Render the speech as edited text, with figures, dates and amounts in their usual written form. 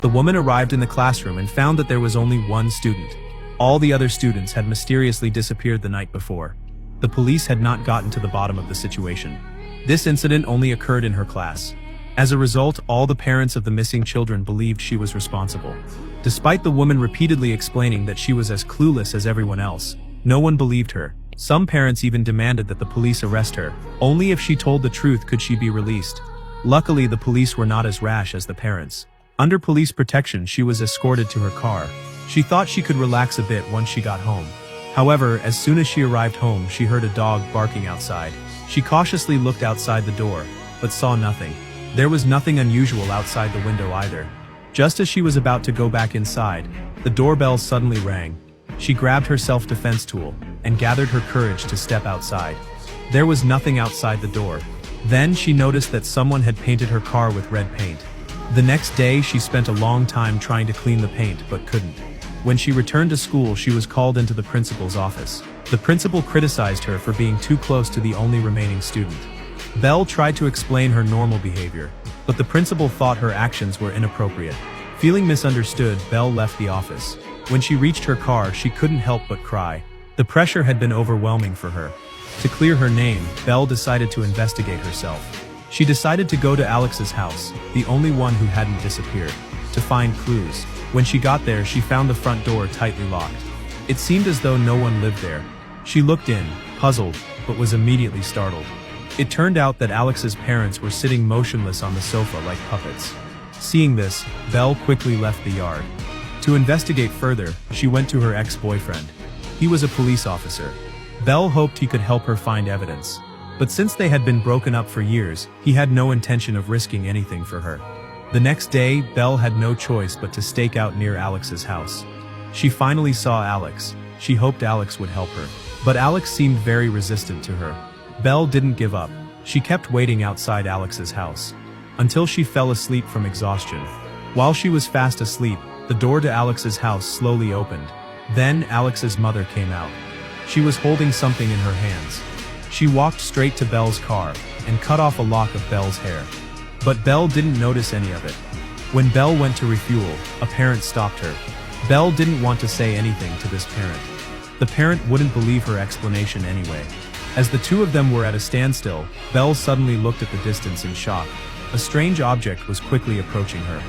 The woman arrived in the classroom and found that there was only one student. All the other students had mysteriously disappeared the night before. The police had not gotten to the bottom of the situation. This incident only occurred in her class. As a result, all the parents of the missing children believed she was responsible. Despite the woman repeatedly explaining that she was as clueless as everyone else, no one believed her. Some parents even demanded that the police arrest her. Only if she told the truth could she be released. Luckily, the police were not as rash as the parents. Under police protection, she was escorted to her car. She thought she could relax a bit once she got home. However, as soon as she arrived home, she heard a dog barking outside. She cautiously looked outside the door, but saw nothing. There was nothing unusual outside the window either. Just as she was about to go back inside, the doorbell suddenly rang. She grabbed her self-defense tool and gathered her courage to step outside. There was nothing outside the door. Then she noticed that someone had painted her car with red paint. The next day, she spent a long time trying to clean the paint but couldn't. When she returned to school, she was called into the principal's office. The principal criticized her for being too close to the only remaining student. Belle tried to explain her normal behavior, but the principal thought her actions were inappropriate. Feeling misunderstood, Belle left the office. When she reached her car, she couldn't help but cry. The pressure had been overwhelming for her. To clear her name, Belle decided to investigate herself. She decided to go to Alex's house, the only one who hadn't disappeared, to find clues. When she got there, she found the front door tightly locked. It seemed as though no one lived there. She looked in, puzzled, but was immediately startled. It turned out that Alex's parents were sitting motionless on the sofa like puppets. Seeing this, Belle quickly left the yard. To investigate further, she went to her ex-boyfriend. He was a police officer. Belle hoped he could help her find evidence. But since they had been broken up for years, he had no intention of risking anything for her. The next day, Belle had no choice but to stake out near Alex's house. She finally saw Alex. She hoped Alex would help her. But Alex seemed very resistant to her. Belle didn't give up. She kept waiting outside Alex's house until she fell asleep from exhaustion. While she was fast asleep, the door to Alex's house slowly opened. Then Alex's mother came out. She was holding something in her hands. She walked straight to Belle's car and cut off a lock of Belle's hair. But Belle didn't notice any of it. When Belle went to refuel, a parent stopped her. Belle didn't want to say anything to this parent. The parent wouldn't believe her explanation anyway. As the two of them were at a standstill, Belle suddenly looked at the distance in shock. A strange object was quickly approaching her.